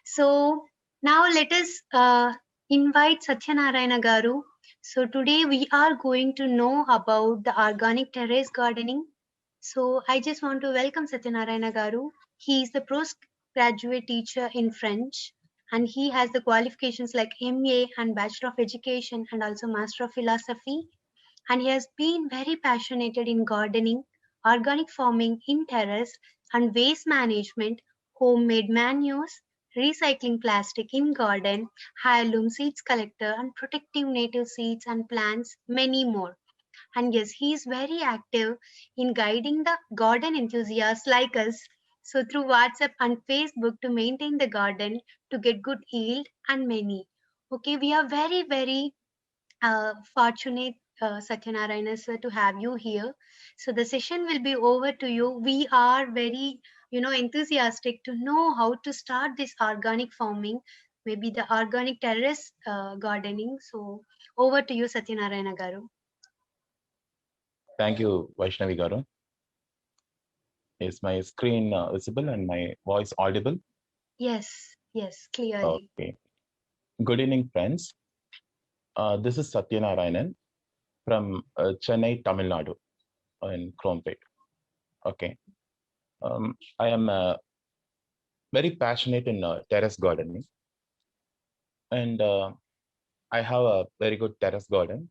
So now let us invite Satyanarayana Garu. So today we are going to know about the organic terrace gardening. So I just want to welcome Satyanarayana Garu. He is the postgraduate teacher in French and he has the qualifications like MA and Bachelor of Education and also Master of Philosophy. And he has been very passionate in gardening, organic farming in terrace, and waste management, homemade manures, recycling plastic in garden, heirloom seeds collector, and protective native seeds and plants, many more. And yes, he is very active in guiding the garden enthusiasts like us. So through WhatsApp and Facebook to maintain the garden to get good yield and many. Okay, we are very, very fortunate, Satyanarayana sir, to have you here. So the session will be over to you. We are very, enthusiastic to know how to start this organic farming, maybe the organic terrace gardening. So over to you, Satyanarayana Garu. Thank you, Vaishnavi Garu. Is my screen visible and my voice audible? Yes, yes, clearly. Okay. Good evening, friends. This is Satyanarayanan from Chennai, Tamil Nadu, in Chromepet. Okay. I am very passionate in terrace gardening, and I have a very good terrace garden.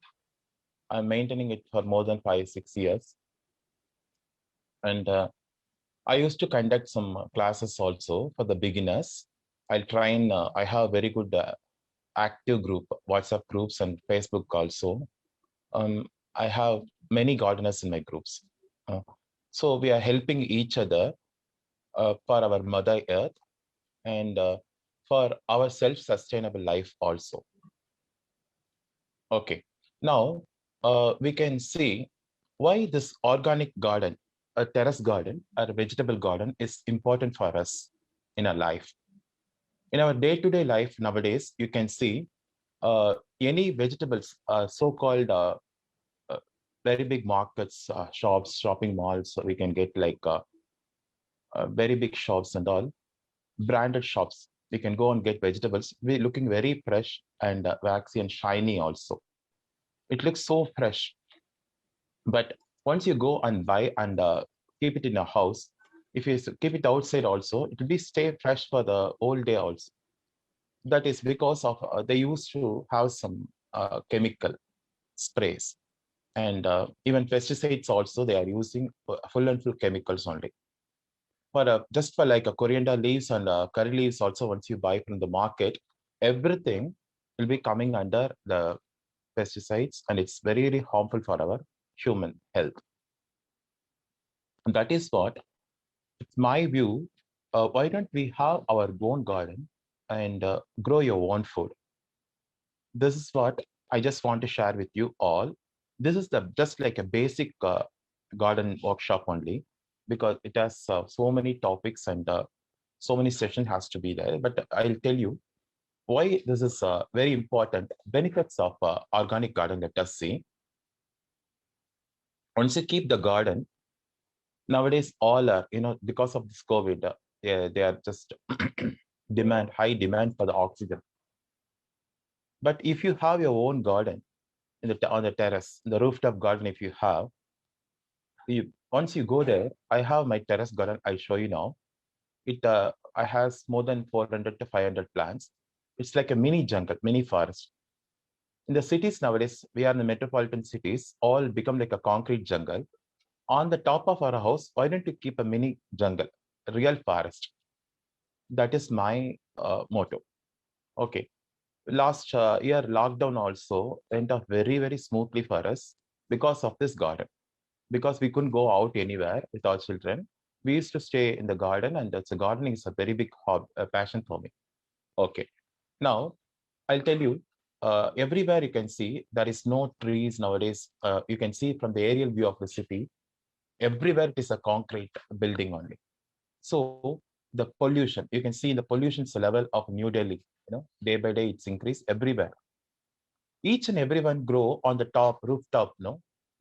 I'm maintaining it for more than 5-6 years, and I used to conduct some classes also for the beginners. I'll try and I have a very good active group, WhatsApp groups and Facebook also. I have many gardeners in my groups. Uh, so we are helping each other for our Mother Earth and for our self-sustainable life also. Okay. Now we can see why this organic garden, a terrace garden, or a vegetable garden is important for us in our life. In our day-to-day life nowadays, you can see any vegetables, so-called very big markets, shops, shopping malls. So we can get like very big shops and all branded shops. We can go and get vegetables. We're looking very fresh and waxy and shiny also. It looks so fresh. But once you go and buy and keep it in a house, if you keep it outside also, it will be stay fresh for the whole day also. That is because of they used to have some chemical sprays and even pesticides also they are using full and full chemicals only. For just for like a coriander leaves and curry leaves also, once you buy from the market, everything will be coming under the pesticides and it's very, very harmful for our human health. And that is what, it's my view, why don't we have our own garden and grow your own food? This is what I just want to share with you all. This is the just like a basic garden workshop only, because it has so many topics and so many sessions has to be there. But I'll tell you why this is very important. Benefits of organic garden, let us see. Once you keep the garden, nowadays all are, because of this COVID, they are just high demand for the oxygen. But if you have your own garden on the terrace, the rooftop garden, if you have, once you go there, I have my terrace garden. I'll show you now. I has more than 400 to 500 plants. It's like a mini jungle, mini forest. In the cities nowadays, we are in the metropolitan cities, all become like a concrete jungle. On the top of our house, why don't you keep a mini jungle, a real forest? That is my motto. Okay. Last year, lockdown also went off very, very smoothly for us because of this garden. Because we couldn't go out anywhere with our children, we used to stay in the garden, and that's a gardening is a very big passion for me. Okay. Now, I'll tell you, everywhere you can see there is no trees nowadays. You can see from the aerial view of the city, everywhere it is a concrete building only. So the pollution, you can see the pollution's level of New Delhi, day by day it's increased everywhere. Each and everyone grow on the top rooftop,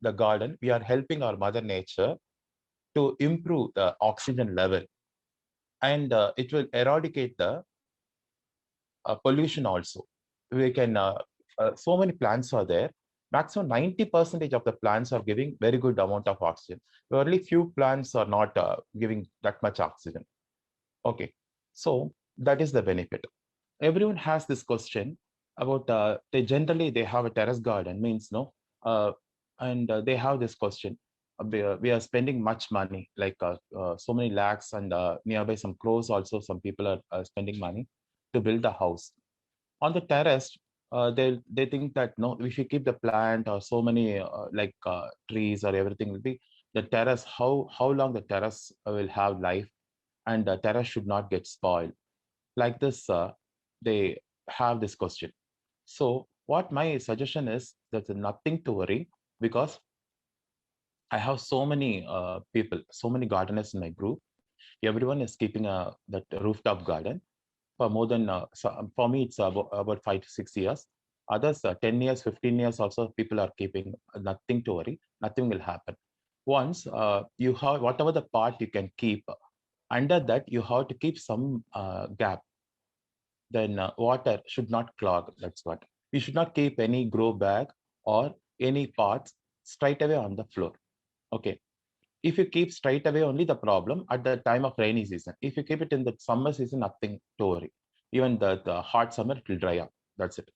the garden. We are helping our mother nature to improve the oxygen level, and it will eradicate the pollution also. We can, so many plants are there. Maximum 90% of the plants are giving very good amount of oxygen. Only few plants are not giving that much oxygen. Okay, so that is the benefit. Everyone has this question about, they have a terrace garden, means no, and they have this question. We are spending much money, like so many lakhs, and nearby some crores also. Some people are spending money to build the house on the terrace. They think that no, if you keep the plant or so many trees or everything will be the terrace. How long the terrace will have life, and the terrace should not get spoiled. Like this, they have this question. So what my suggestion is, there's nothing to worry, because I have so many people, so many gardeners in my group. Everyone is keeping that rooftop garden for more than, for me, it's about 5 to 6 years. Others, 10 years, 15 years also, people are keeping. Nothing to worry, nothing will happen. Once you have whatever the part you can keep, under that you have to keep some gap. Then water should not clog. That's what. You should not keep any grow bag or any pots straight away on the floor. Okay. If you keep straight away, only the problem at the time of rainy season. If you keep it in the summer season, nothing to worry. Even the hot summer, it will dry up. That's it.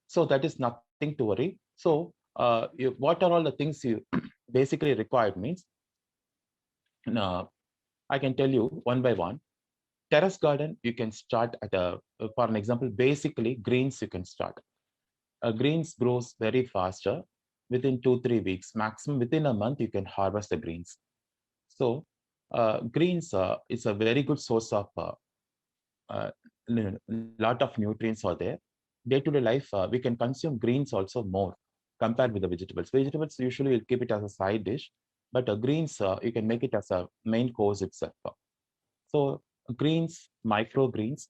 So that is nothing to worry. So what are all the things you basically required means, I can tell you one by one. Terrace garden, you can start at for an example, basically greens you can start. Greens grows very faster. Within 2-3 weeks, maximum within a month, you can harvest the greens. So greens is a very good source of lot of nutrients are there. Day-to-day life, we can consume greens also more compared with the vegetables. Vegetables usually will keep it as a side dish, but greens, you can make it as a main course itself. So greens, microgreens,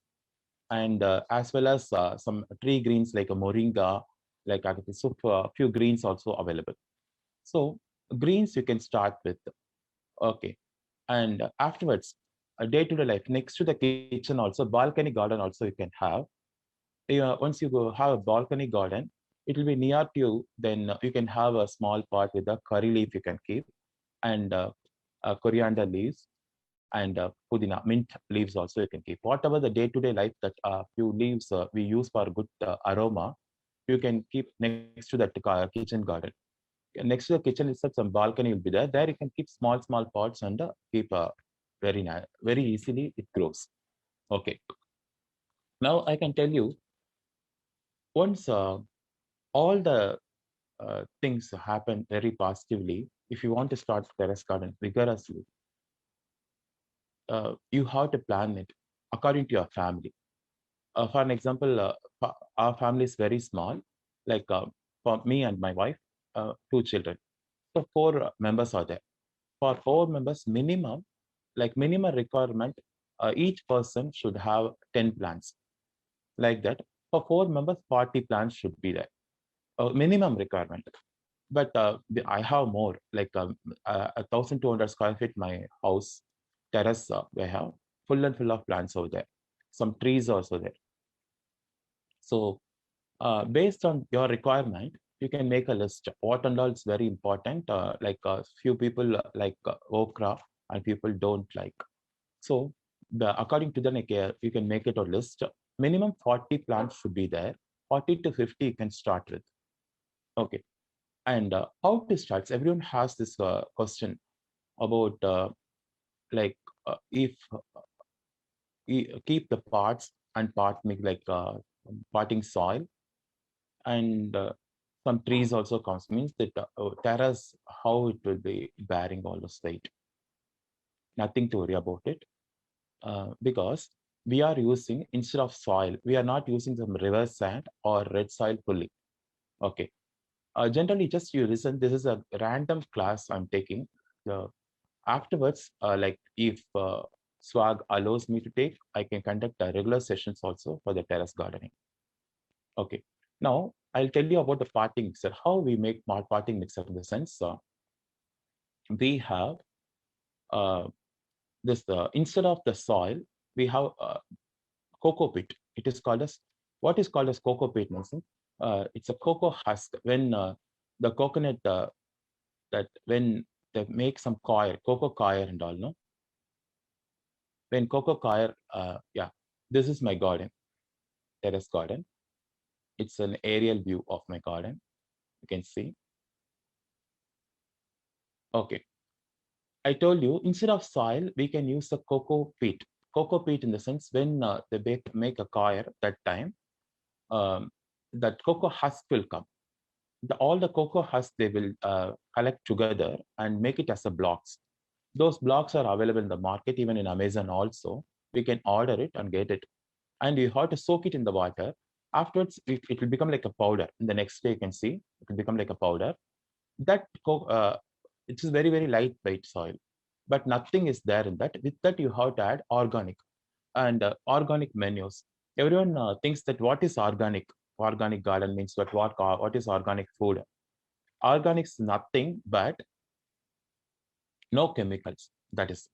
and as well as some tree greens like a moringa, like so few greens also available. So greens you can start with. Okay, and afterwards, a day-to-day life next to the kitchen also, balcony garden also you can have. Once you go have a balcony garden, it will be near to you. Then you can have a small pot with a curry leaf you can keep, and coriander leaves, and pudina, mint leaves also you can keep. Whatever the day-to-day life that few leaves we use for good aroma, you can keep next to that kitchen garden. Next to the kitchen itself, some balcony will be there. There you can keep small pots and keep very easily it grows. Okay. Now I can tell you, once all the things happen very positively, if you want to start terrace garden vigorously, you have to plan it according to your family. For an example, our family is very small, like for me and my wife, 2 children. So 4 members are there. For 4 members, minimum requirement, each person should have 10 plants. Like that, for 4 members, 40 plants should be there. Minimum requirement. But I have more, like 1,200 square feet, my house terrace, we have full and full of plants over there. Some trees also there. So based on your requirement, you can make a list. What and all is very important. Like few people like okra and people don't like. So according to the you can make it a list. Minimum 40 plants should be there. 40 to 50 you can start with. Okay. And how to start? Everyone has this question about if keep the parts and part make like potting soil, and some trees also comes, means that terrace, how it will be bearing all this weight. Nothing to worry about it, because we are using, instead of soil, we are not using some river sand or red soil fully. Okay. Generally, just you listen, this is a random class I'm taking. Afterwards, like if SWAG allows me to take, I can conduct regular sessions also for the terrace gardening. Okay. Now, I'll tell you about the potting mixer, how we make potting mixer, in the sense we have this, instead of the soil, we have cocoa pit. It is called as What is called as cocoa peat, Nelson? It's a cocoa husk. When the coconut, that when they make some coir, cocoa coir and all, no? When cocoa coir, yeah, this is my garden, terrace garden. It's an aerial view of my garden. You can see. Okay. I told you, instead of soil, we can use the cocoa peat. Cocoa peat in the sense when they make a coir that time, um, that cocoa husk will come. All the cocoa husk they will collect together and make it as a blocks. Those blocks are available in the market, even in Amazon also. We can order it and get it. And you have to soak it in the water. Afterwards, it will become like a powder. The next day, you can see it will become like a powder. That it is very, very lightweight soil, but nothing is there in that. With that, you have to add organic and organic manures. Everyone thinks that what is organic? Organic garden means what is organic food? Organic is nothing but no chemicals. That is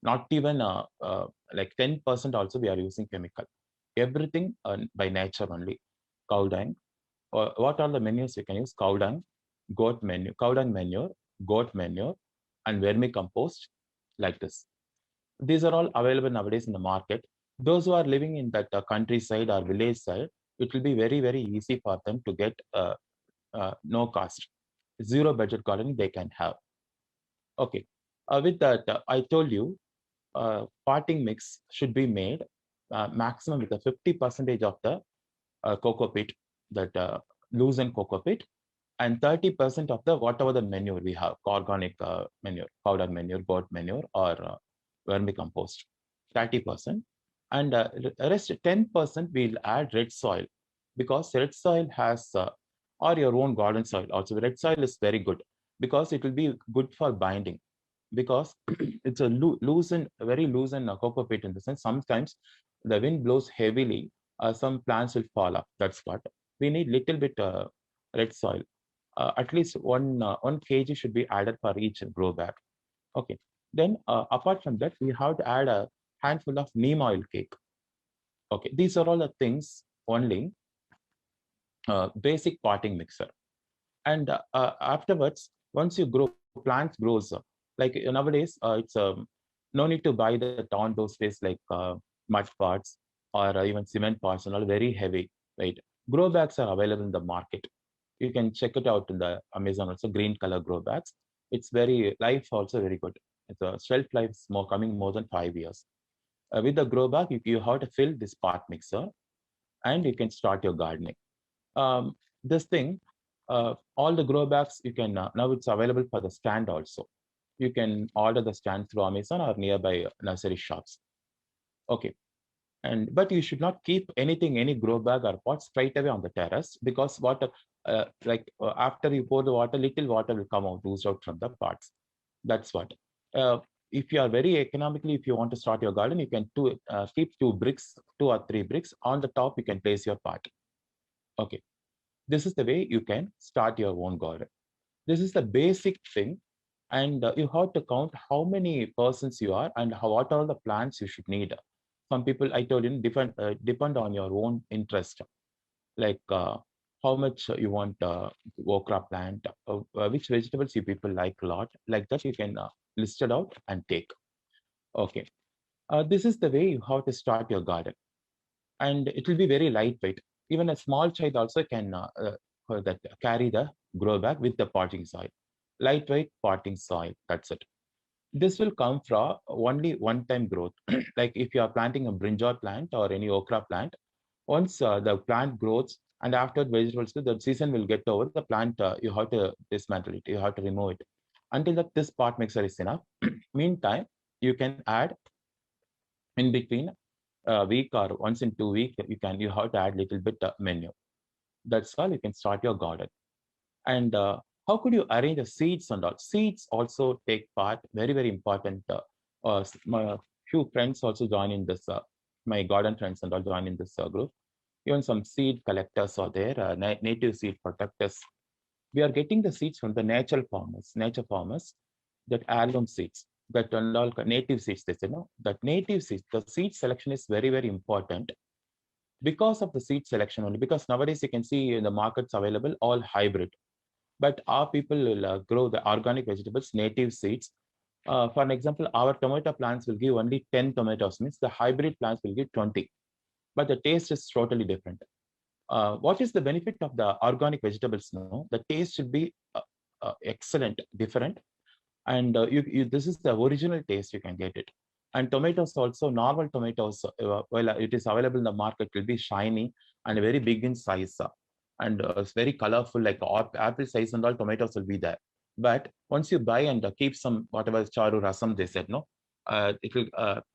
not even like 10% also we are using chemical. Everything by nature only. Cow dung. What are the manures you can use? Cow dung, cow dung manure, goat manure, and vermicompost, like this. These are all available nowadays in the market. Those who are living in that countryside or village side, it will be very, very easy for them to get no cost. Zero budget gardening they can have. Okay. With that, I told you potting mix should be made maximum with a 50% of the cocoa peat, that loosened cocoa peat, and 30% of the whatever the manure we have, organic manure, powder manure, goat manure, or vermicompost, 30%. And rest 10% we'll add red soil, because red soil has, or your own garden soil also. Red soil is very good because it will be good for binding, because it's a very loosened cocoa peat in the sense sometimes the wind blows heavily, some plants will fall off. That's what we need. Little bit red soil. At least 1 kg should be added for each grow bag. Okay. Then apart from that, we have to add a handful of neem oil cake. Okay. These are all the things only, basic potting mixer. And afterwards, once you grow, plants grows. Like nowadays, it's no need to buy the tondo space like mud pots or even cement pots and all, very heavy, right? Grow bags are available in the market. You can check it out in the Amazon also, green color grow bags. It's very, life also very good. It's a shelf life is coming more than 5 years. With the grow bag, you have to fill this pot mixer and you can start your gardening. This thing, all the grow bags, you can, now it's available for the stand also. You can order the stand through Amazon or nearby nursery shops. Okay. But you should not keep any grow bag or pot straight away on the terrace, because water, after you pour the water, little water will come out, ooze out from the pots. That's what. If you are very economically, if you want to start your garden, you can keep 2 or 3 bricks on the top. You can place your pot. Okay. This is the way you can start your own garden. This is the basic thing. And you have to count how many persons you are and what are the plants you should need. Some people, I told you, depend on your own interest, like how much you want okra plant, which vegetables you people like a lot. Like that, you can list it out and take. Okay. This is the way you have to start your garden. And it will be very lightweight. Even a small child also can carry the grow bag with the potting soil. Lightweight potting soil, that's it. This will come from only one-time growth. Like if you are planting a brinjal plant or any okra plant, once the plant grows and after vegetables, the season will get over, the plant, you have to dismantle it, you have to remove it. Until that this pot mixer is enough. Meantime, you can add in between a week or once in 2 weeks, you have to add little bit manure. That's all. You can start your garden. And how could you arrange the seeds and all? Seeds also take part, very, very important. My few friends also join in this, my garden friends and all join in this group. Even some seed collectors are there, native seed protectors. We are getting the seeds from the nature farmers, that heirloom seeds, that and all native seeds, they say, no, that native seeds, the seed selection is very, very important. because of the seed selection only. Because nowadays you can see in the markets available all hybrid, but our people will grow the organic vegetables, native seeds. For an example, our tomato plants will give only 10 tomatoes, means the hybrid plants will give 20, but the taste is totally different. What is the benefit of the organic vegetables? No, the taste should be excellent, different, and this is the original taste. You can get it. And tomatoes also, normal tomatoes, well, it is available in the market, will be shiny and very big in size, and it's very colorful, like apple size, and all tomatoes will be there. But once you buy and keep some whatever charu rasam they said, no, it will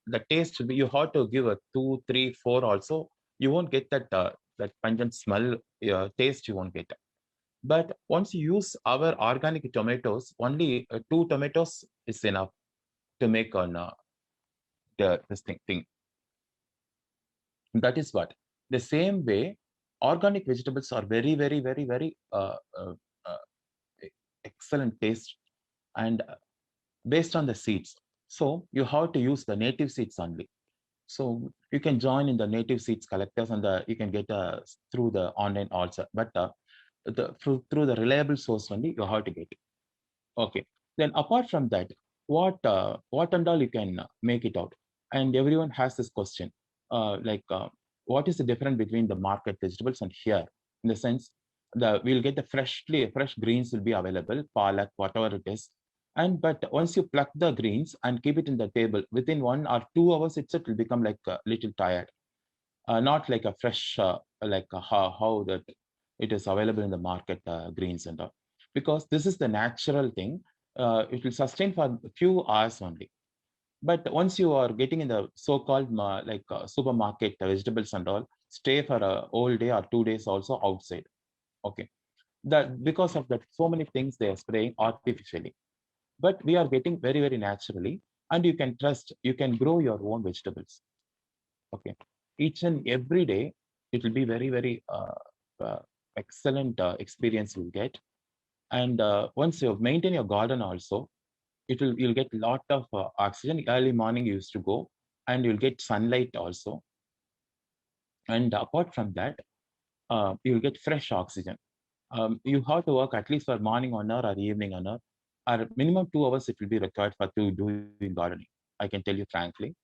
the taste will be, you have to give a 2, 3, 4 also. You won't get that pungent smell, taste you won't get. But once you use our organic tomatoes, only 2 tomatoes is enough to make on this thing. That is what. The same way, organic vegetables are very, very, very, very uh, excellent taste, and based on the seeds. So you have to use the native seeds only. So you can join in the native seeds collectors, and you can get through the online also. But through the reliable source only, you have to get it. Okay. Then apart from that, what and all you can make it out? And everyone has this question, what is the difference between the market vegetables and here? In the sense, we'll get the fresh greens will be available, palak, whatever it is. And but once you pluck the greens and keep it in the table, within 1 or 2 hours itself will become like a little tired. Not like a fresh, how that it is available in the market, greens and all. Because this is the natural thing, it will sustain for a few hours only. But once you are getting in the so-called supermarket vegetables and all, stay for a whole day or 2 days also outside. Okay, that because of that, so many things they are spraying artificially. But we are getting very, very naturally, and you can trust, you can grow your own vegetables. Okay, each and every day it will be very, very excellent experience you'll get. And once you maintain your garden also, you'll get a lot of oxygen. Early morning you used to go, and you'll get sunlight also. And apart from that, you'll get fresh oxygen. You have to work at least for morning 1 hour or evening 1 hour, or minimum 2 hours it will be required for to doing gardening. I can tell you frankly.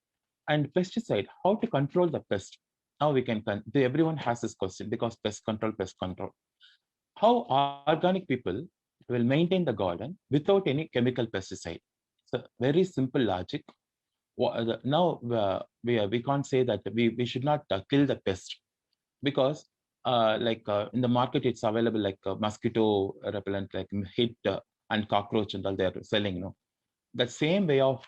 And pesticide, how to control the pest? Now we can, everyone has this question, because pest control, pest control. How organic people will maintain the garden without any chemical pesticide? So very simple logic. Now we can't say that we should not kill the pest, because in the market it's available like mosquito repellent, like hit and cockroach and all they're selling. The same way of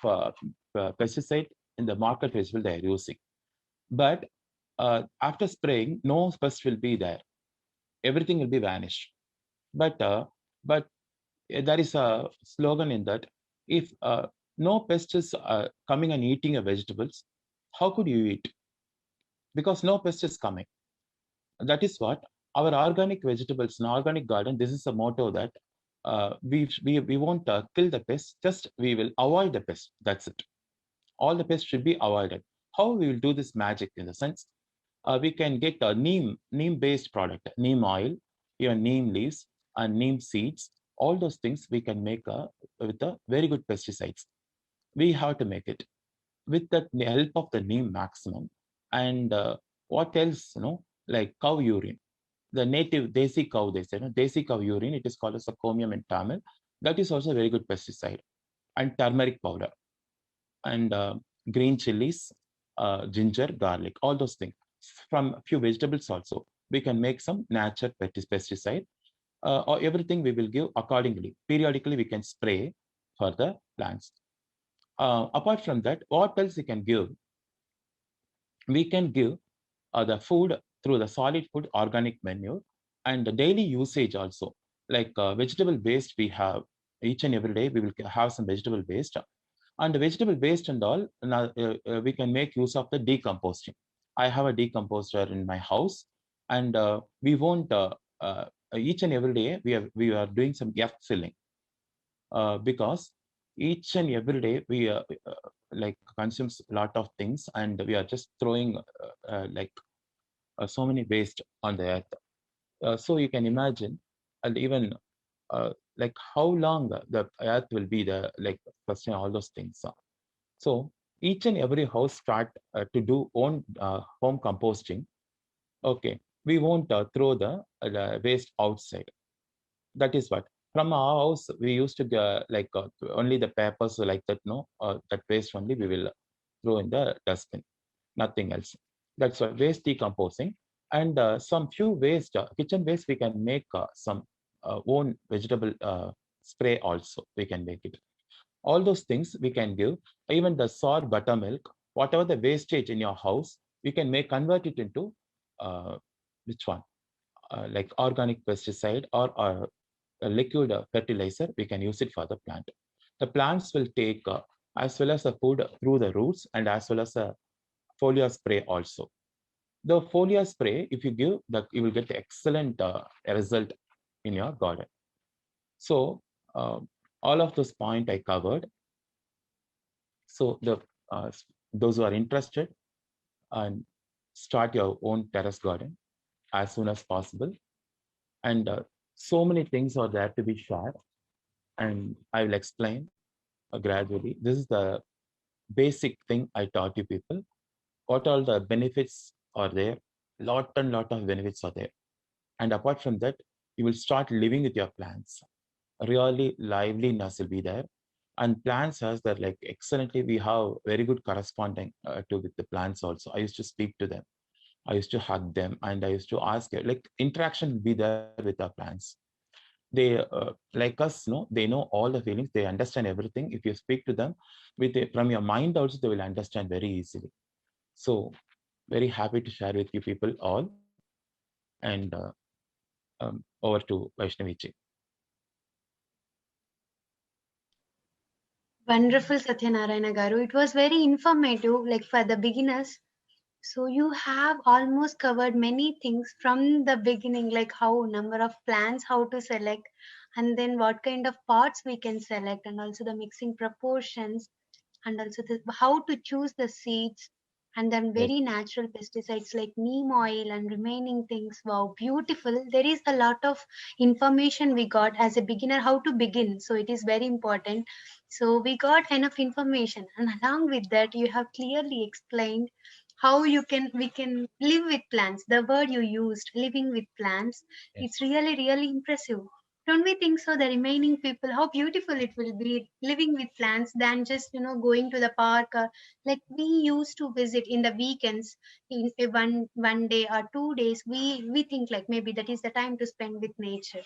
pesticide in the market vegetable they are using. But after spraying, no pest will be there. Everything will be vanished. But there is a slogan in that: if no pest is coming and eating your vegetables, how could you eat? Because no pest is coming. That is what our organic vegetables in organic garden. This is a motto that we won't kill the pest. Just we will avoid the pest. That's it. All the pests should be avoided. How we will do this magic? In the sense, we can get a neem based product, neem oil, even neem leaves and neem seeds. All those things we can make with a very good pesticides. We have to make it with the help of the neem maximum. And what else? Like cow urine, the native desi cow, they say, desi cow urine. It is called as a comium in Tamil. That is also a very good pesticide. And turmeric powder, and green chilies, ginger, garlic, all those things. From a few vegetables also, we can make some natural pesticide, or everything we will give accordingly. Periodically, we can spray for the plants. Apart from that, what else we can give? We can give the food through the solid food organic manure, and the daily usage also, like vegetable waste we have. Each and every day we will have some vegetable waste, and the vegetable waste and all, we can make use of the decomposting. I have a decomposter in my house, and we won't each and every day we are doing some earth filling, because each and every day we like consumes a lot of things, and we are just throwing so many waste on the earth. So you can imagine, and even like how long the earth will be the like sustain all those things. So each and every house start to do own home composting. Okay, we won't throw the waste outside. That is what from our house we used to like only the papers like that. No, that waste only we will throw in the dustbin. Nothing else. That's why waste decomposing and some few waste kitchen waste we can make some own vegetable spray also we can make it. All those things we can give. Even the sour buttermilk, whatever the wastage in your house, you can make convert it into which one like organic pesticide or a liquid fertilizer. We can use it for the plant. The plants will take as well as the food through the roots and as well as a foliar spray also. The foliar spray, if you give, you will get excellent result in your garden. So all of those point I covered. So those who are interested and start your own terrace garden as soon as possible. And so many things are there to be shared, and I will explain gradually. This is the basic thing I taught you people. What all the benefits are there? Lot and lot of benefits are there. And apart from that, you will start living with your plants. Really liveliness will be there. And plants has that like excellently, we have very good corresponding to with the plants also. I used to speak to them. I used to hug them and I used to ask, like interaction will be there with our plants. They like us, no, they know all the feelings, they understand everything. If you speak to them from your mind also, they will understand very easily. So very happy to share with you people all. And over to Vaishnavi ji. Wonderful, Satyanarayana Garu. It was very informative, like for the beginners. So you have almost covered many things from the beginning, like how number of plants, how to select, and then what kind of pots we can select, and also the mixing proportions, and also how to choose the seeds, and then Right. very natural pesticides like neem oil and remaining things. Wow, beautiful. There is a lot of information we got as a beginner, how to begin. So it is very important. So we got enough information, and along with that, you have clearly explained how we can live with plants. The word you used, living with plants, Yes. it's really, really impressive. Don't we think so? The remaining people, how beautiful it will be living with plants than just going to the park, or like we used to visit in the weekends in a one day or 2 days. We think like maybe that is the time to spend with nature,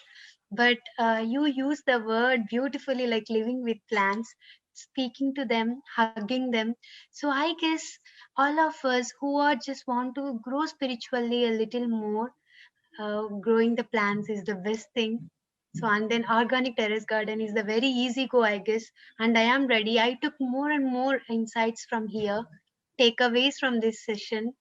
but you use the word beautifully, like living with plants, speaking to them, hugging them. So I guess all of us who are just want to grow spiritually a little more, growing the plants is the best thing. So, and then organic terrace garden is the very easy go, I guess. And I am ready. I took more and more insights from here, takeaways from this session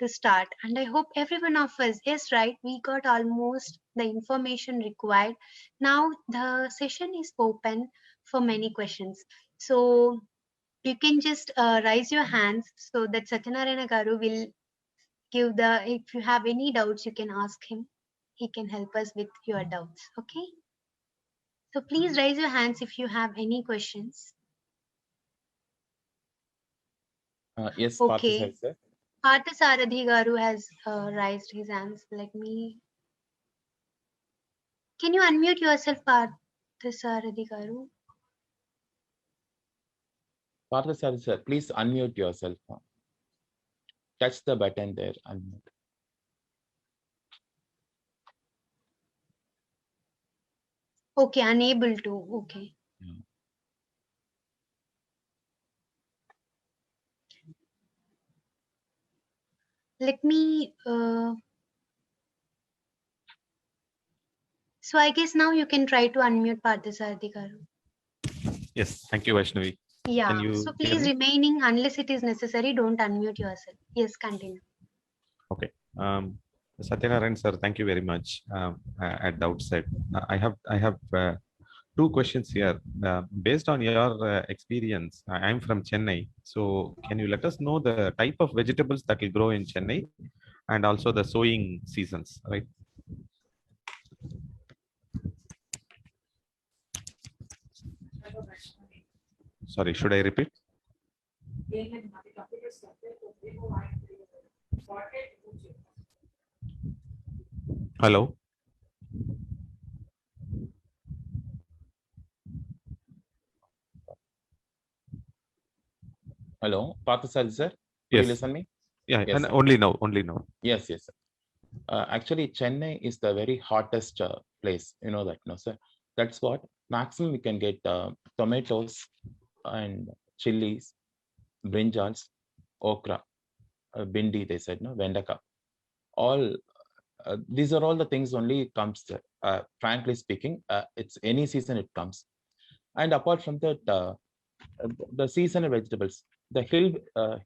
to start. And I hope every one of us, yes, right, we got almost the information required. Now the session is open for many questions. So you can just raise your hands so that Satyanarayana Garu will give if you have any doubts, you can ask him. He can help us with your doubts. Okay. So please raise your hands if you have any questions. Yes, Okay. Parthasar sir. Parthasarathi Garu has raised his hands. Let me. Can you unmute yourself, Parthasarathi Garu? Parthasar sir, please unmute yourself. Touch the button there. Unmute. Okay, unable to. Okay. Yeah. Let me. So I guess now you can try to unmute Parthasarathi Garu. Yes, thank you, Vaishnavi. Yeah. Can you So hear please, me? remaining unless it is necessary, don't unmute yourself. Yes, continue. Okay. Satyanarayan sir, thank you very much. At the outset, I have two questions here. Based on your experience, I'm from Chennai. So can you let us know the type of vegetables that will grow in Chennai? and also the sowing seasons, right? Sorry, should I repeat? Hello. Hello, Parthasal sir. Could Yes. you listen me? Yeah, Yes, and sir. only now, only now. Yes, yes, sir. Actually, Chennai is the very hottest place. You know that, no, sir? That's what maximum we can get tomatoes and chilies, brinjals, okra, bindi, they said, no, vendaka. All these are all the things only comes, frankly speaking, it's any season it comes. And apart from that, the seasonal vegetables, the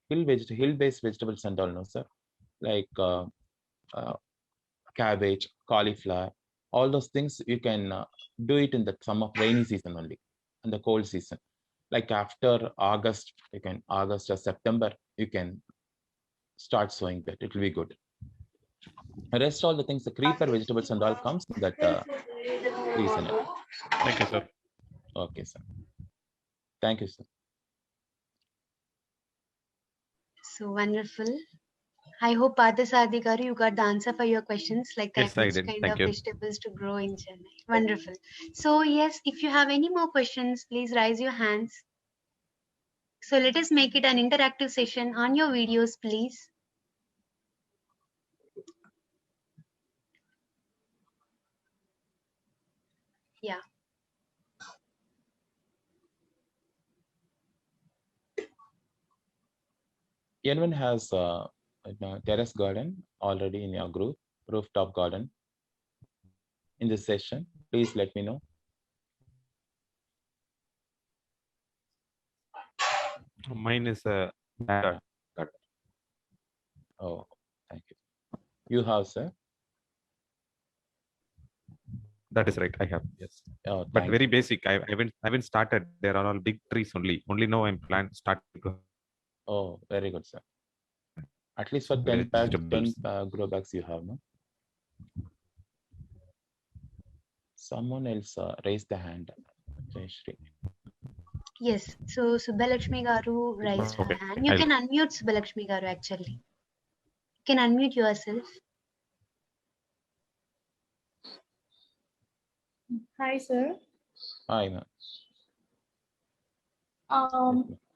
hill-based vegetables and all, no, sir, like cabbage, cauliflower, all those things you can do it in the summer rainy season only, in the cold season. Like after August, you can August or September, you can start sowing that. It will be good. The rest all the things, the creeper vegetables and all comes in that season. Thank you, sir. Okay, sir. Thank you, sir. So wonderful. I hope Parthasadi garu, you got the answer for your questions, like Yes, that I which did. kind Thank of you. vegetables to grow in Chennai. Wonderful. So yes, if you have any more questions, please raise your hands. So let us make it an interactive session on your videos, please. Yeah. Anyone has a terrace garden already in your group, rooftop garden in this session? Please let me know. Mine is a backyard. Oh, thank you. You have, sir? That is right. I have, yes. Oh, But thank very you. basic. I haven't started. There are all big trees only. Only now I'm starting to Oh, very good, sir. At least for 10 vegetables. grow bags you have, no? Someone else raised the hand. Jayashree. Yes. So Subbalakshmi garu raised her Okay. hand. You can unmute Subbalakshmi garu actually. You can unmute yourself. Hi, sir. Hi, ma'am.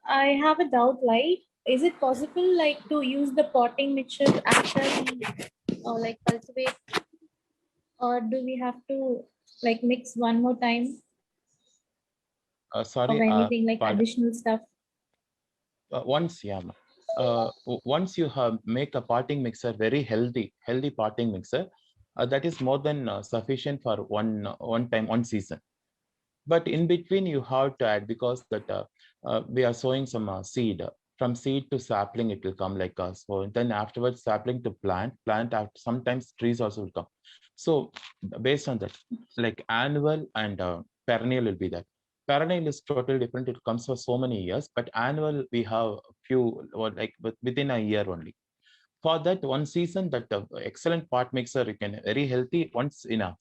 I have a doubt. Like, is it possible, like, to use the potting mixture after we, like, cultivate, or do we have to, like, mix one more time, Sorry, or anything like pardon. additional stuff? Once, yeah, ma'am. Once you have make a potting mixer, very healthy potting mixer, that is more than sufficient for one time, one season. But in between, you have to add, because that we are sowing some seed. From seed to sapling, it will come like us. So then afterwards, sapling to plant after, sometimes trees also will come. So based on that, like annual and perennial will be that. Perennial is totally different. It comes for so many years, but annual we have few, or like within a year only. For that one season, that excellent pot mixer, you can very healthy once enough.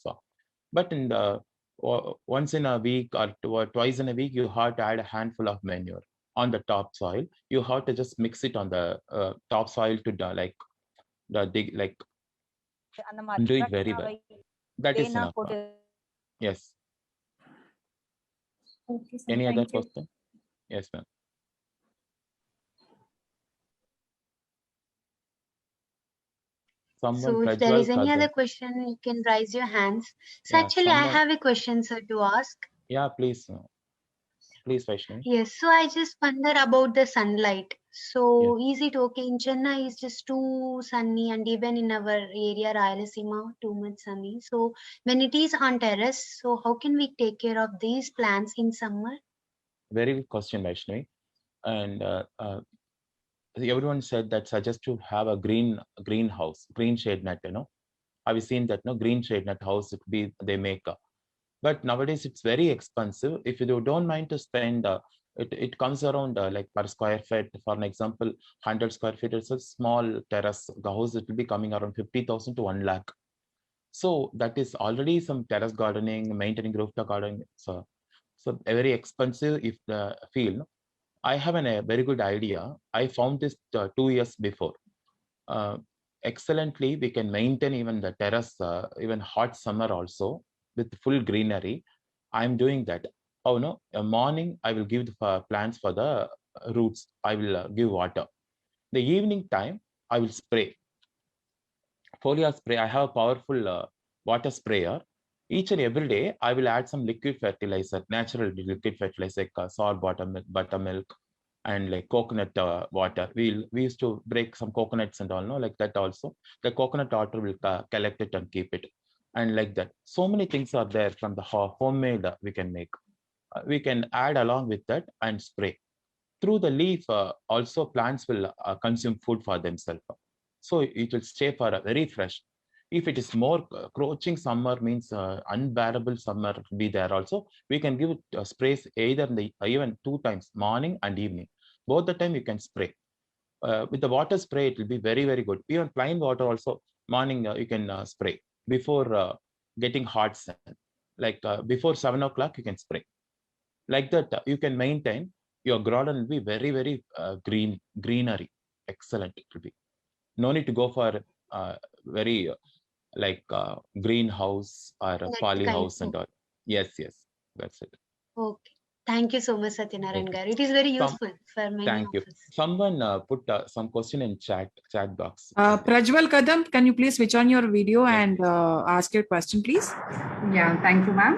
But in the once in a week or twice in a week, you have to add a handful of manure on the topsoil. You have to just mix it on the topsoil to like the dig, like do it very well. That is enough. Yes. Okay, sir. Any other Thank you. question? Yes, ma'am. Someone, So if there is Prajwal any other Kadam. question, you can raise your hands. So Yeah, actually, I someone. have a question, sir, to ask. Yeah, please. Please, Vaishnavi. Yes, so I just wonder about the sunlight. So is it okay in Chennai? Is just too sunny, and even in our area Rayalaseema, too much sunny. So when it is on terrace, so how can we take care of these plants in summer? Very good question, Vaishnavi. And everyone said that suggest to have a greenhouse, green shade net. Have you seen that? No, green shade net house it be they make. But nowadays it's very expensive. If you don't mind to spend It comes around like per square feet. For an example, 100 square feet is a small terrace house. It will be coming around 50,000 to 1 lakh. So that is already some terrace gardening, maintaining rooftop gardening. So very expensive if the field. I have a very good idea. I found this 2 years before. Uh, Excellently, we can maintain even the terrace, even hot summer also with full greenery. I'm doing that. Oh no, a morning I will give the plants for the roots. I will give water. The evening time I will spray foliar spray. I have a powerful water sprayer. Each and every day, I will add some liquid fertilizer, natural liquid fertilizer like salt, buttermilk, and like coconut water. We used to break some coconuts and all, no, like that also. The coconut water will collect it and keep it, and like that. So many things are there from the homemade we can make. We can add along with that and spray. Through the leaf, also plants will consume food for themselves. So it will stay for a very fresh. If it is more crouching summer means unbearable summer will be there also, we can give it sprays either in the, even 2 times, morning and evening. Both the time you can spray. With the water spray, it will be very, very good. Even plain water also, morning you can spray before getting hot sun. Like before 7 o'clock, you can spray. Like that, you can maintain your garden will be very, very greenery. Excellent it will be. No need to go for very like greenhouse or a That poly kind. house and all. Yes, that's it. Okay. Thank you so much, Satyanarayan Okay. garu. It is very useful for many Thank of you. us. Someone put some question in chat box. Prajwal Kadam, can you please switch on your video Yeah. and ask your question, please? Yeah, thank you, ma'am.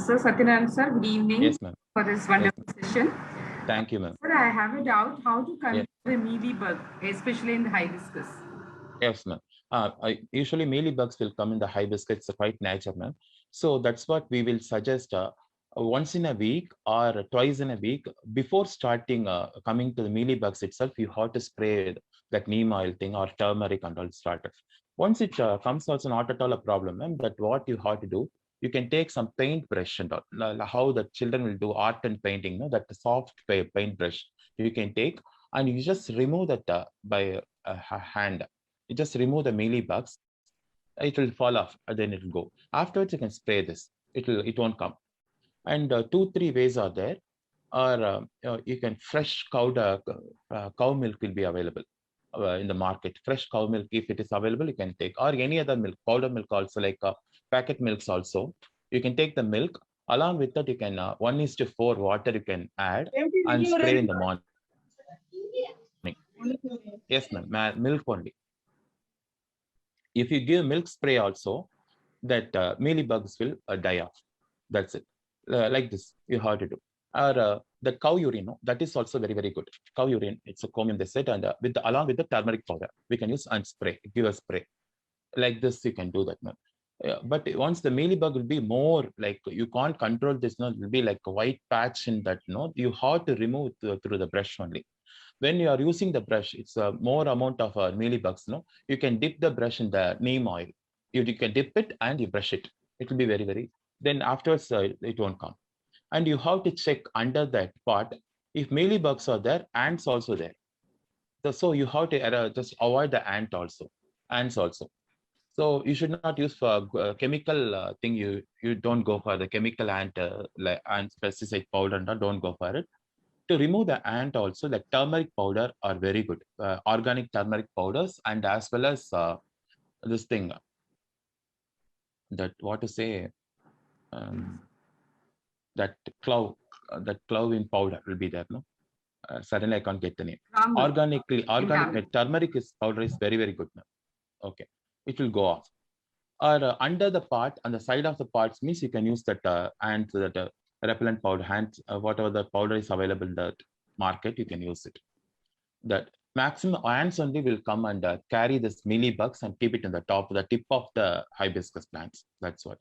Sir Satyanarayan, sir, good evening. Yes, ma'am. For this wonderful session. Thank you, ma'am. Sir, I have a doubt how to control Yes. the mealybug, especially in the hibiscus. Yes, ma'am. Usually mealybugs will come in the hibiscus, it's quite nature, ma'am. So that's what we will suggest once in a week or twice in a week before starting coming to the mealybugs itself. You have to spray that neem oil thing or turmeric and all started. Once it comes, also not at all a problem, ma'am. But what you have to do, you can take some paint brush and all, how the children will do art and painting, no? That soft paint brush you can take and you just remove that by hand. You just remove the mealybugs. It will fall off and then it will go. Afterwards, you can spray this. It won't come. And 2-3 ways are there. Or you can fresh cow milk will be available in the market. Fresh cow milk, if it is available, you can take. Or any other milk, powder milk also, like packet milks also. You can take the milk. Along with that, you can 1:4 water you can add and spray in the morning. Yes, ma'am. Milk only. If you give milk spray also, that mealybugs will die off. That's it. Like this, you have to do. Or the cow urine, no? That is also very, very good. Cow urine, it's a chromium they said, and along with the turmeric powder, we can use and spray. Give a spray. Like this, you can do that, ma'am. But once the mealybug will be more like you can't control this, no, it will be like a white patch in that, no. You have to remove through the brush only. When you are using the brush, it's a more amount of mealybugs, no. You can dip the brush in the neem oil. You can dip it and you brush it. It will be very, very. Then afterwards, it won't come. And you have to check under that part if mealybugs are there, ants also there. So you have to just avoid the ants also. So you should not use for chemical thing. You don't go for the chemical ant like ant pesticide powder and don't go for it. To remove the ant also, the turmeric powder are very good. Organic turmeric powders and as well as this thing that what to say that clove in powder will be there, no. Suddenly I can't get the name. Organic turmeric powder is very, very good now. Okay, it will go off. Or under the part, on the side of the parts means you can use that ant that repellent powder, whatever the powder is available in the market, you can use it. That maximum ants only will come and carry this mealybugs and keep it in the tip of the hibiscus plants. That's what.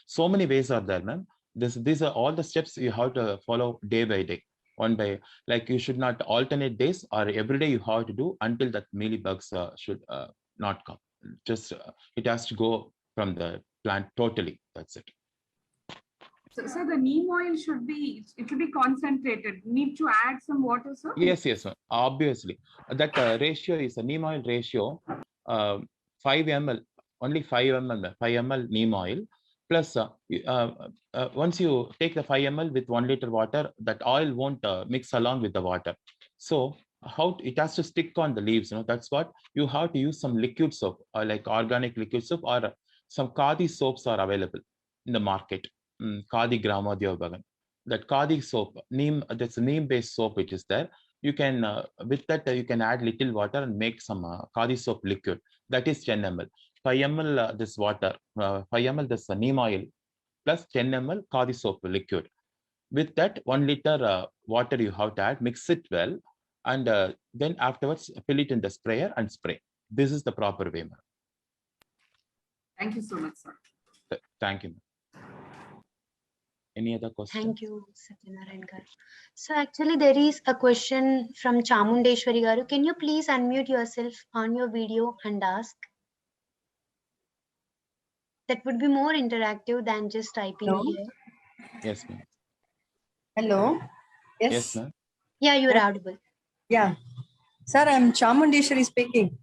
So many ways are there, ma'am. These are all the steps you have to follow day by day. One by, like you should not alternate days or every day you have to do until that mealybugs should not come. Just it has to go from the plant totally. That's it. So the neem oil should be concentrated. Need to add some water, sir? Yes, ma'am. Obviously. That ratio is a neem oil ratio, 5 ml, only 5 ml, 5 ml neem oil. Plus, once you take the 5 ml with 1 liter water, that oil won't mix along with the water. So how it has to stick on the leaves, that's what you have to use. Some liquid soap, like organic liquid soap, or some Khadi soaps are available in the market. Khadi Gramodyog Bhagan. That Khadi soap, neem, that's a neem based soap which is there. You can, with that, you can add little water and make some Khadi soap liquid. That is 10 ml. 5 ml this water, 5 ml this neem oil, plus 10 ml Khadi soap liquid. With that 1 liter water you have to add, mix it well, and then afterwards fill it in the sprayer and spray. This is the proper way, ma'am. Thank you so much, sir. Thank you. Any other questions? Thank you, Satyanarayan Garu. So actually there is a question from Chamundeshwari Garu. Can you please unmute yourself on your video and ask? That would be more interactive than just typing Hello? here. Yes, ma'am. Hello. Yes. Yes, ma'am. Yeah, you're audible. Yeah. Sir, I'm Chamundeshwari speaking.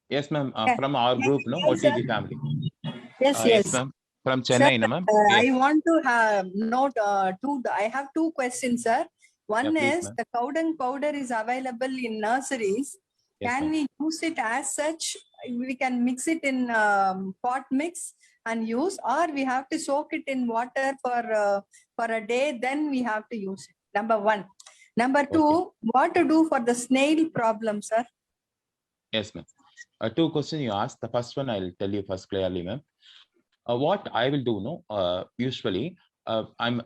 Yes, ma'am. Yeah. From our group, no? Yes, sir. OTG family. Yes, Yes, yes. ma'am. From Chennai, no, ma'am? I Yes. want to have note I have two questions, sir. One please, is ma'am. the cow dung powder is available in nurseries. Yes, Can ma'am. we use it as such? We can mix it in pot mix and use, or we have to soak it in water for a day, then we have to use it. Number one. Number two, what to do for the snail problem, sir? Yes, ma'am. Two questions you asked. The first one I'll tell you first clearly, ma'am. What I will do, usually,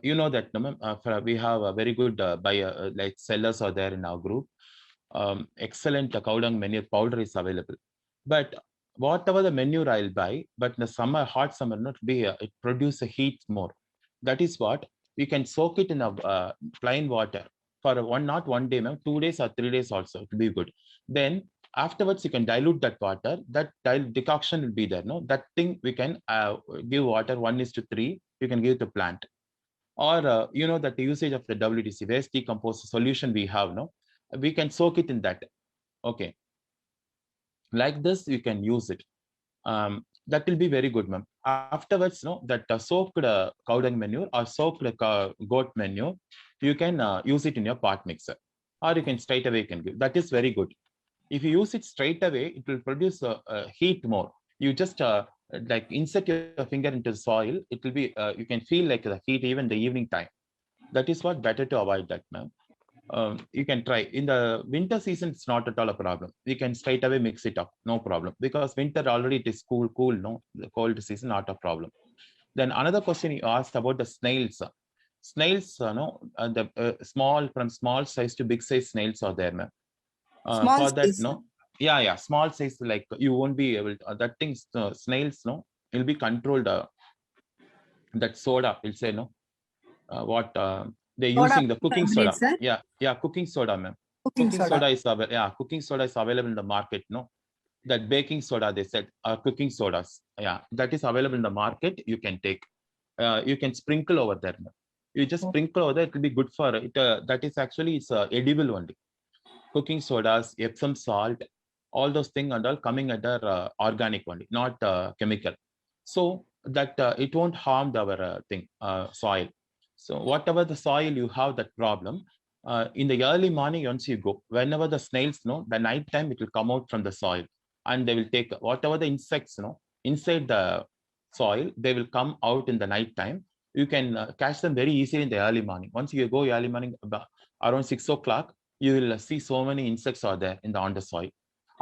you know that, no, ma'am, we have a very good buyer, like sellers are there in our group. Excellent cow dung manure powder is available. But whatever the manure I'll buy, but in the summer, hot summer, not be it produce a heat more. That is what you can soak it in a plain water for not 1 day, ma'am, 2 days or 3 days also. It will be good. Then afterwards you can dilute that water. That decoction will be there. No, that thing we can give water 1:3. You can give to plant, or you know that the usage of the WDC waste decomposed solution we have. No, we can soak it in that. Okay, like this you can use it. That will be very good, ma'am. Afterwards, no, that soaked cow dung manure or soaked goat manure, you can use it in your pot mixer, or you can straight away can give. That is very good. If you use it straight away, it will produce heat more. You just like insert your finger into the soil. It will be you can feel like the heat even the evening time. That is what better to avoid that, ma'am. You can try in the winter season. It's not at all a problem. You can straight away mix it up, no problem, because winter already it is cool. No, the cold season not a problem. Then another question you asked about the snails. Snails, the small size to big size snails are there, ma'am. Small For that, size. no, yeah, small size, like you won't be able to, that things, snails, no, will be controlled. That soda, will say, no, what they're Soda using the cooking soda. bicarbonate, sir? Yeah, cooking soda, ma'am. Cooking soda. is cooking soda is available in the market. No, that baking soda they said cooking sodas. Yeah, that is available in the market. You can take. You can sprinkle over there, ma'am. You just sprinkle over there. It will be good for it. That is actually it's edible only. Cooking sodas, Epsom salt, all those things and all coming under organic only, not chemical. So that it won't harm our soil. So whatever the soil you have that problem, in the early morning once you go, whenever the snails, the night time it will come out from the soil, and they will take whatever the insects, inside the soil, they will come out in the night time. You can catch them very easily in the early morning. Once you go early morning around 6 o'clock, you will see so many insects are there on the soil.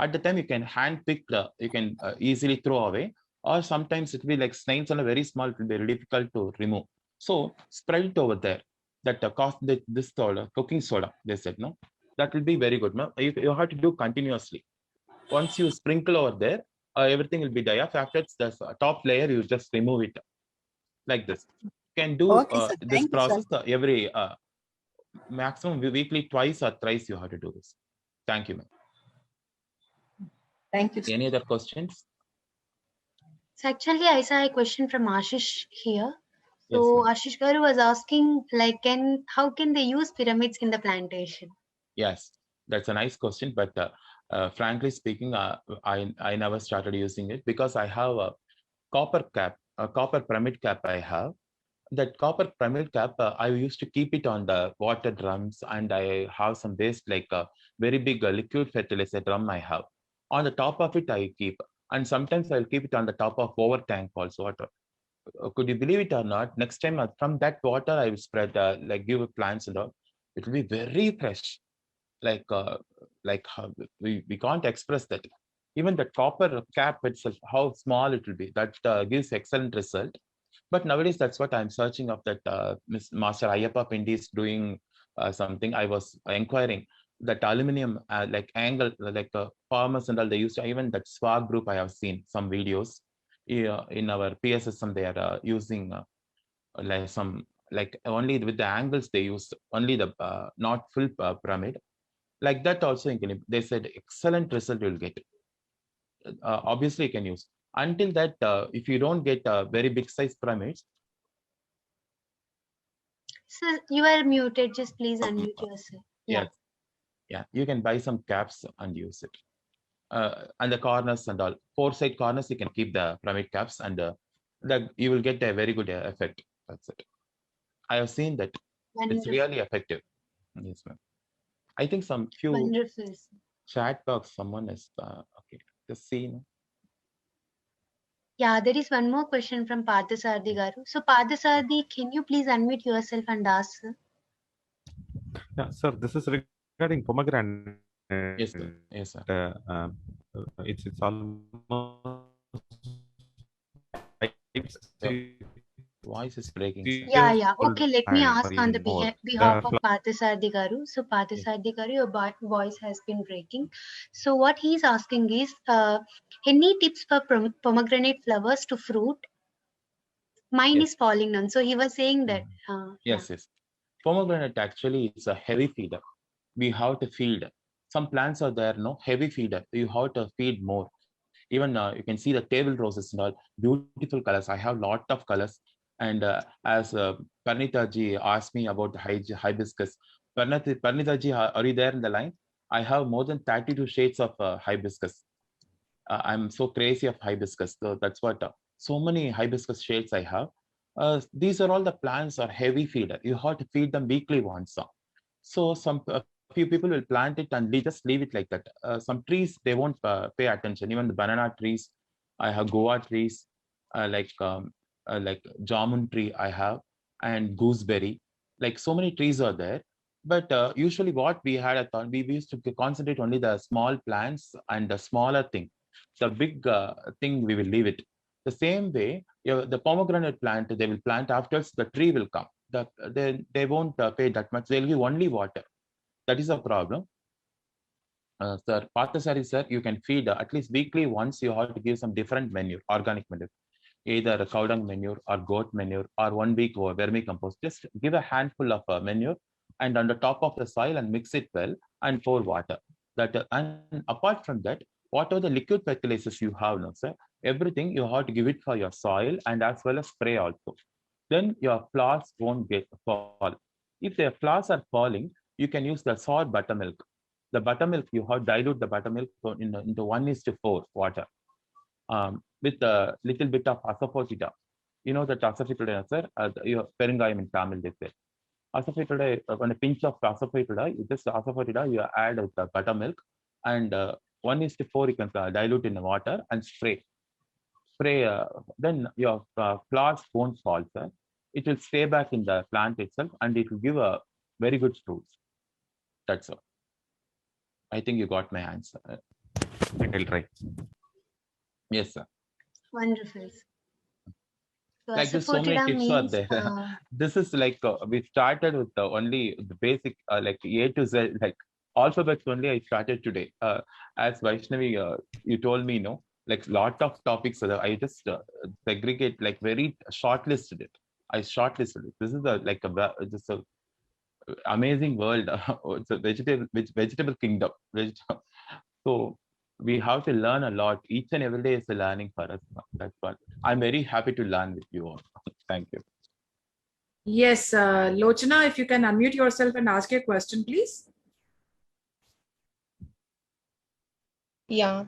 At the time you can hand pick you can easily throw away, or sometimes it will be like snails are very small, it will be very difficult to remove. So spread it over there. That cost this soda, cooking soda, they said, no, that will be very good. No, you have to do continuously. Once you sprinkle over there, everything will be there. After the top layer, you just remove it like this. You can do this process every maximum weekly, twice or thrice. You have to do this. Thank you, ma'am. Thank you. Any other questions? So actually, I saw a question from Ashish here. Yes, So ma'am. Ashish Garu was asking, like, how can they use pyramids in the plantation? Yes, that's a nice question. But frankly speaking, I never started using it because I have a copper cap, a copper pyramid cap. I have that copper pyramid cap. I used to keep it on the water drums, and I have some waste like a very big liquid fertilizer drum. I have on the top of it. I keep, and sometimes I'll keep it on the top of over tank also. Could you believe it or not? Next time from that water, I will spread like give plants and all. It will be very fresh like how we can't express that. Even the copper cap itself, how small it will be, that gives excellent result. But nowadays, that's what I'm searching of, that Master Ayappa Pindi is doing something. I was inquiring that aluminum like angle, like farmers and all, they used to, even that swag group, I have seen some videos. Yeah, in our PSSM they are using like some, like only with the angles they use, only the not full pyramid, like that also you can, they said excellent result you'll get. Obviously you can use. Until that, if you don't get very big size pyramids. Sir, you are muted. Just please unmute yourself. Yeah. Yes, yeah, you can buy some caps and use it. And the corners and all, four side corners, you can keep the pyramid caps, and that you will get a very good effect. That's it. I have seen that. It's Wonderful. really effective. Yes, ma'am. I think some few Wonderful. chat box, someone is okay. Just see. Yeah, there is one more question from Parthasarthi Garu. So Parthasarthi, can you please unmute yourself and ask, sir? Yeah, sir, this is regarding pomegranate. Yes, sir. Yes, sir. It's almost Voice is breaking, sir. Yeah. Okay, let me ask on the more. behalf of Parthasarthi Garu. So Parthasarthi Garu, your voice has been breaking. So what he's asking is, any tips for pomegranate flowers to fruit? Mine Yes. is falling down. So he was saying that. Yes, yes. Pomegranate actually is a heavy feeder. We have to feed. Some plants are there, no heavy feeder. You have to feed more. Even you can see the table roses and all beautiful colors. I have lot of colors. And as Parnita ji asked me about the hibiscus, Parnita ji, are you there in the line? I have more than 32 shades of hibiscus. I'm so crazy of hibiscus. So that's what, so many hibiscus shades I have. These are all the plants are heavy feeder. You have to feed them weekly once. So some few people will plant it and just leave it like that. Some trees, they won't pay attention. Even the banana trees, I have Goa trees, like jamun tree I have, and gooseberry. Like so many trees are there. But usually what we had, I thought we used to concentrate only the small plants and the smaller thing. The big thing, we will leave it. The same way, the pomegranate plant, they will plant afterwards, the tree will come. They won't pay that much. They'll give only water. That is a problem. Sir, Parthasari sir, you can feed at least weekly once. You have to give some different manure, organic manure, either a cow dung manure or goat manure, or 1 week or vermicompost. Just give a handful of manure and on the top of the soil and mix it well and pour water. And apart from that, whatever the liquid fertilizers you have now, sir, everything you have to give it for your soil and as well as spray also. Then your flowers won't fall. If the flowers are falling, you can use the sour buttermilk. The buttermilk, you have dilute the buttermilk into 1:4 water with a little bit of asafoetida. You know that asafoetida, sir? Perungayam in Tamil, they say. Asafoetida, on a pinch of asafoetida, you add with the buttermilk, and 1:4 you can dilute in the water and spray. Then your flowers won't fall, sir. It will stay back in the plant itself, and it will give a very good fruits. That's all. I think you got my answer. I'll try. Yes, sir. Wonderful. So like there's so many tips are there. This is like we started with only the basic like A to Z, like alphabets only. I started today. As Vaishnavi, you told me, no, like lot of topics. I just segregate, like very shortlisted it. I shortlisted it. This is just a amazing world. It's a vegetable kingdom. So we have to learn a lot. Each and every day is a learning for us. That's what I'm very happy to learn with you all. Thank you. Yes, Lochana, if you can unmute yourself and ask your question, please. Yeah,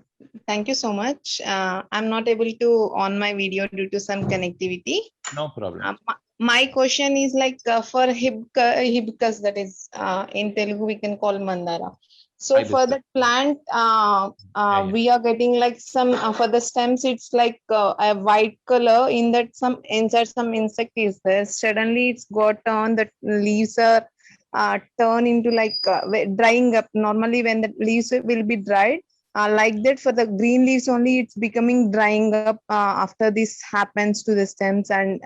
thank you so much. I'm not able to on my video due to some connectivity. No problem. My question is like for hibiscus, that is in Telugu we can call mandara. So for Hibiscus. that plant, Yeah. we are getting like some for the stems. It's like a white color. In that some inside some insect is there. Suddenly it's got on the leaves are turn into like drying up. Normally when the leaves will be dried. Like that for the green leaves only it's becoming drying up after this happens to the stems and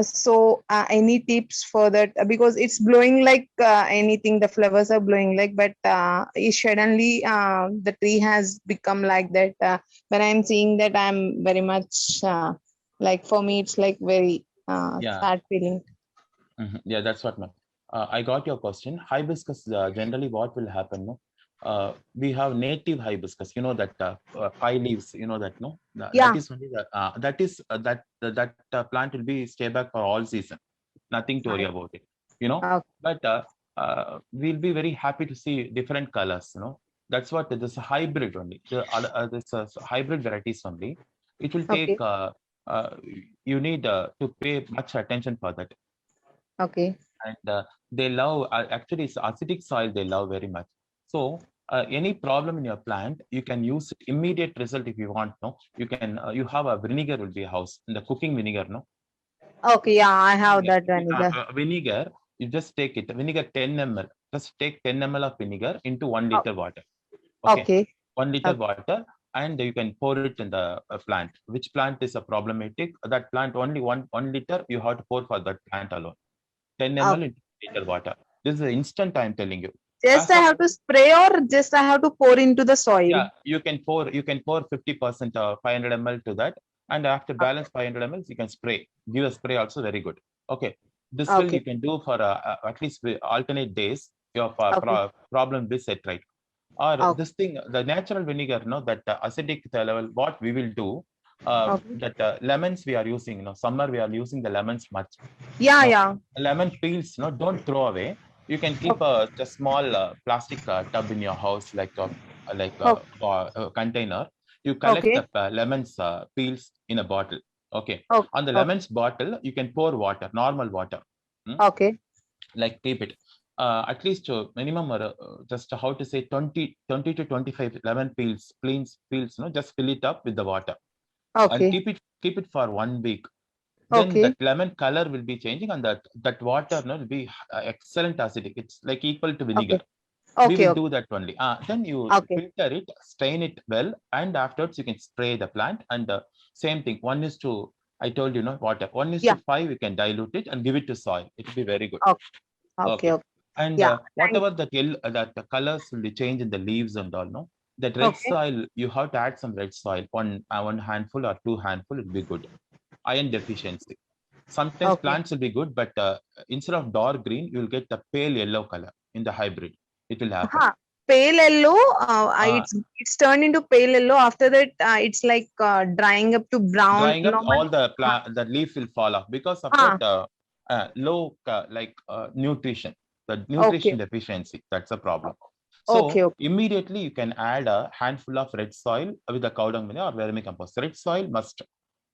so any tips for that because it's blowing like anything the flowers are blowing like but it suddenly the tree has become like that when I'm seeing that I'm very much like for me it's like very Yeah. sad feeling. Yeah, that's what, ma'am. I got your question. Hibiscus, generally what will happen, no? We have native hibiscus, you know that 5 leaves, you know that, no? Yeah. That is only that plant will be stay back for all season. Nothing to worry about it, you know. Okay. But we'll be very happy to see different colors, you know. That's what this hybrid only. This hybrid varieties only. It will take. Okay. You need to pay much attention for that. Okay. And they love actually it's acidic soil they love very much. So any problem in your plant you can use immediate result if you want. No, you can you have a vinegar will be a house in the cooking vinegar. No, Okay, yeah, I have that vinegar. Vinegar, you just take it vinegar 10 ml, just take 10 ml of vinegar into 1 liter water. Okay. 1 liter water, and you can pour it in the plant. Which plant is a problematic, that plant only 1 liter you have to pour for that plant alone. 10 ml into liter water. This is instant, I'm telling you. Just I have to spray or just I have to pour into the soil? Yeah, you can pour 50% 500 ml to that, and after balance 500 ml you can spray. Give a spray also very good. Okay, this will you can do for at least alternate days. Your problem will set right. Or this thing, the natural vinegar, no, that acidic level. What we will do, that lemons we are using, summer we are using the lemons much. Yeah. Lemon peels, don't throw away. You can keep a small plastic tub in your house, like a container. You collect the lemons peels in a bottle. Okay. On the lemons bottle, you can pour water, normal water. Okay. Like keep it. At least minimum just how to say 20 to 25 lemon peels, just fill it up with the water. Okay. And keep it for 1 week. Then that lemon color will be changing, and that water will be excellent acidic. It's like equal to vinegar. We will do that only. Then you filter it, strain it well, and afterwards you can spray the plant. And same thing. 1:2, I told you, water. 1:5, you can dilute it and give it to soil. It will be very good. Okay. And whatever that the colors will be changed in the leaves and all, no. That red soil, you have to add some red soil. One handful or 2 handful will be good. Iron deficiency. Sometimes plants will be good, but instead of dark green, you will get the pale yellow color in the hybrid. It will happen. Pale yellow. It's turned into pale yellow. After that, it's like drying up to brown. Drying up, all the leaf will fall off because of that low nutrition. The nutrition deficiency. That's a problem. So immediately you can add a handful of red soil with the cow dung manure or vermicompost. Red soil must.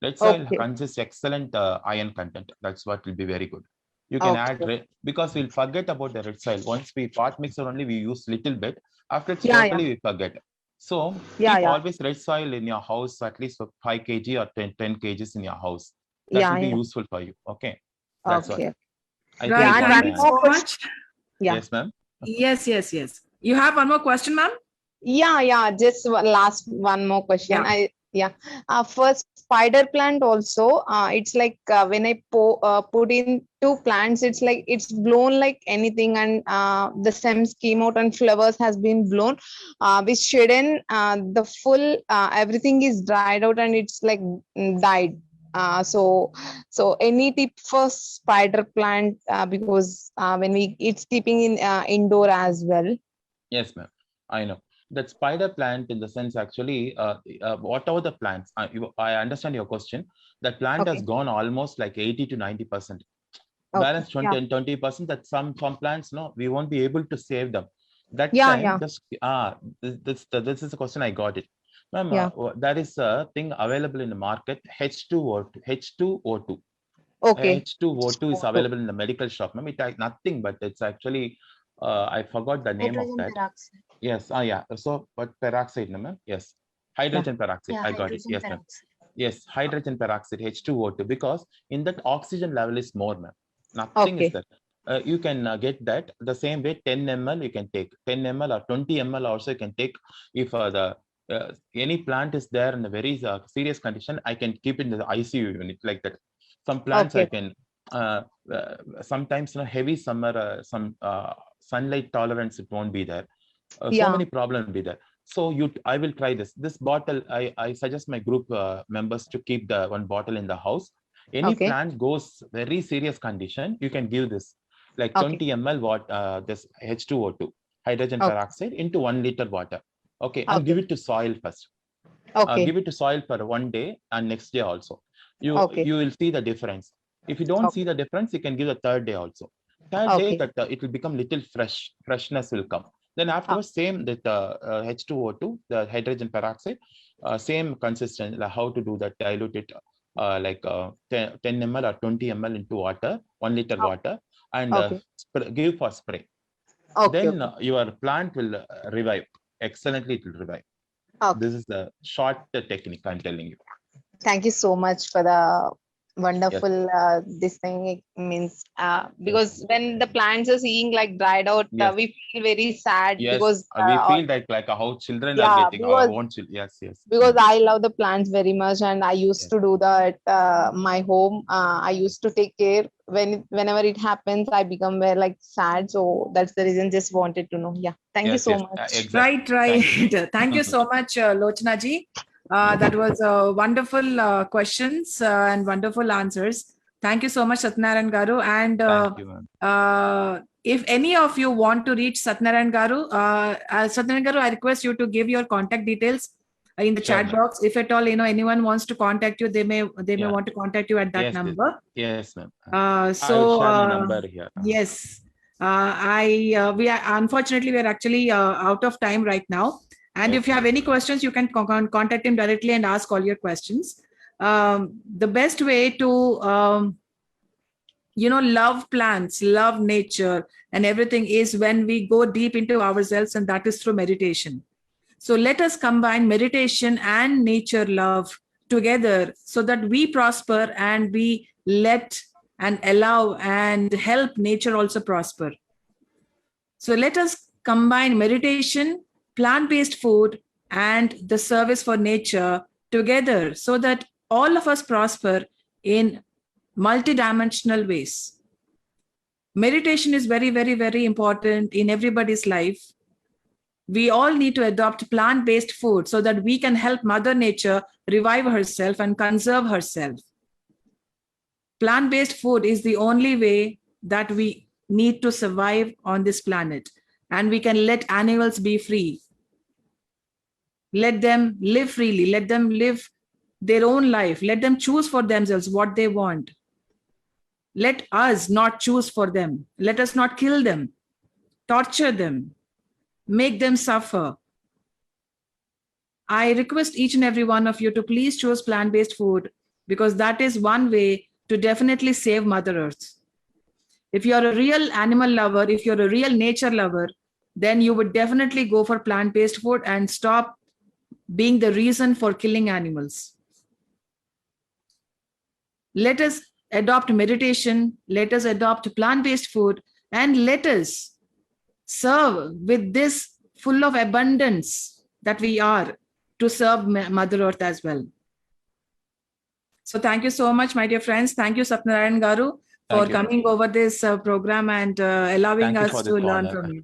Red soil consists excellent iron content. That's what will be very good. You can add red, because we'll forget about the red soil. Once we pot mixer only, we use little bit. After it's totally we forget. So keep always red soil in your house, at least for 5 kg or 10 kgs in your house. That will be useful for you. Okay. That's what. Thank you so much. Yes, ma'am. Yes. You have one more question, ma'am? Yeah. Just one more question. First spider plant also. It's like when I put in 2 plants, it's like it's blown like anything, and the stems came out and flowers has been blown. Which shouldn't. The full everything is dried out and it's like died. So any tip for spider plant because when it's keeping in indoor as well. Yes, ma'am. I know. That spider plant, in the sense, actually, whatever the plants, I understand your question. That plant has gone almost like 80 to 90%. balance Okay. 20 and 20%, that some plants, no, we won't be able to save them. That Yeah, time, yeah. just this is the question I got it. Ma'am, Yeah. there is a thing available in the market, H2O2. Okay. H2O2 is O2. available in the medical shop. Ma'am, it has nothing, but it's actually, I forgot the name of Hydrogen that. peroxide. Yes, yeah. So, but peroxide, no, ma'am? Yes. Hydrogen peroxide. Yeah, I got it. hydrogen Yes, ma'am. peroxide. Yes, hydrogen peroxide, H2O2, because in that oxygen level is more, ma'am. Nothing is Okay. there. You can get that the same way. 10 ml you can take, 10 ml or 20 ml also you can take. If any plant is there in a very serious condition, I can keep it in the ICU unit like that. Some plants I Okay. can sometimes, heavy summer, some sunlight tolerance, it won't be there. So Yeah. many problems be there. So I will try this bottle. I suggest my group members to keep the one bottle in the house. Any Okay. plant goes very serious condition, you can give this, like Okay. 20 ml this H2O2, hydrogen Okay. peroxide, into 1 liter water. Okay, and Okay. give it to soil first. Okay. Give it to soil for one day and next day also. Okay. You will see the difference. If you don't Okay. see the difference, you can give the third day also. Third day, Okay. that it will become little freshness will come. Then afterwards, same that H2O2, the hydrogen peroxide, same consistency, like how to do that, dilute it like 10 ml or 20 ml into water, 1 liter water, and Okay. give for spray. Okay. Then your plant will revive. Excellently, it will revive. Okay. This is the short technique I'm telling you. Thank you so much for the wonderful this thing. It means because when the plants are seeing like dried out, Yes. we feel very sad Yes, because we feel like how children are yeah, getting our own children. Yes, yes. because I love the plants very much, and I used Yes. to do that my home. I used to take care. Whenever it happens, I become very like sad. So that's the reason. Just wanted to know. Yeah, thank you Yes, so yes, much. exactly. Right. Thank you so much, Lochana ji. That was wonderful questions and wonderful answers. Thank you so much, Satyanarayan Garu. And Thank you, ma'am. if any of you want to reach Satyanarayan Garu, Satyanarayan Garu, I request you to give your contact details in the Sure, chat ma'am. box. If at all, anyone wants to contact you, they may Yeah. want to contact you at that Yes, yes. number. Yes, ma'am. Uh, I so will share my number here. yes, we are unfortunately we are actually out of time right now. And Yes, if you have any questions, you can contact him directly and ask all your questions. The best way to love plants, love nature, and everything is when we go deep into ourselves, and that is through meditation. So let us combine meditation and nature love together so that we prosper and we let and allow and help nature also prosper. So let us combine meditation, plant-based food, and the service for nature together so that all of us prosper in multidimensional ways. Meditation is very, very, very important in everybody's life. We all need to adopt plant-based food so that we can help Mother Nature revive herself and conserve herself. Plant-based food is the only way that we need to survive on this planet, and we can let animals be free. Let them live freely. Let them live their own life. Let them choose for themselves what they want. Let us not choose for them. Let us not kill them, torture them, make them suffer. I request each and every one of you to please choose plant-based food, because that is one way to definitely save Mother Earth. If you're a real animal lover, if you're a real nature lover, then you would definitely go for plant-based food and stop being the reason for killing animals. Let us adopt meditation, let us adopt plant-based food, and let us serve with this full of abundance that we are to serve Mother Earth as well. So thank you so much, my dear friends. Thank you, Satyanarayan Garu, for coming over this program and allowing us to learn from you.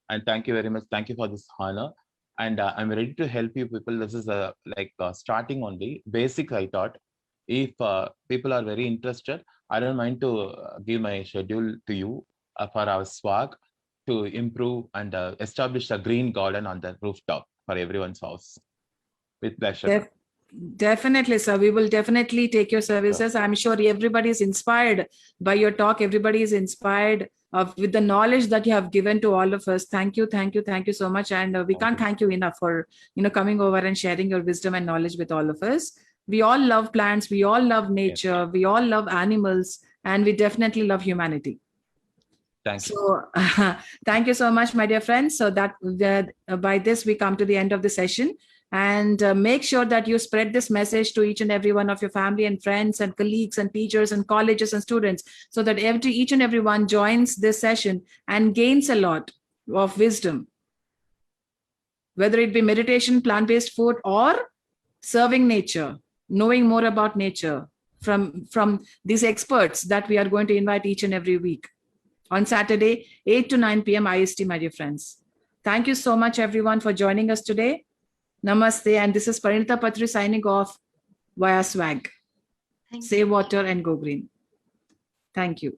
And thank you very much. Thank you for this honor. And I'm ready to help you people. This is starting only basic. I thought if people are very interested, I don't mind to give my schedule to you for our swag to improve and establish a green garden on the rooftop for everyone's house. With pleasure. Definitely, sir. We will definitely take your services. I'm sure everybody is inspired by your talk. Everybody is inspired with the knowledge that you have given to all of us. Thank you, thank you, thank you so much. And we can't thank you enough for coming over and sharing your wisdom and knowledge with all of us. We all love plants. We all love nature. We all love animals, and we definitely love humanity. Thank you. So, thank you so much, my dear friends. So that by this we come to the end of the session. And make sure that you spread this message to each and every one of your family and friends and colleagues and teachers and colleges and students, so that each and every one joins this session and gains a lot of wisdom, whether it be meditation, plant-based food, or serving nature, knowing more about nature from these experts that we are going to invite each and every week on Saturday, 8 to 9 p.m. IST, my dear friends. Thank you so much, everyone, for joining us today. Namaste, and this is Parinita Patri signing off via Swag. Save water and go green. Thank you.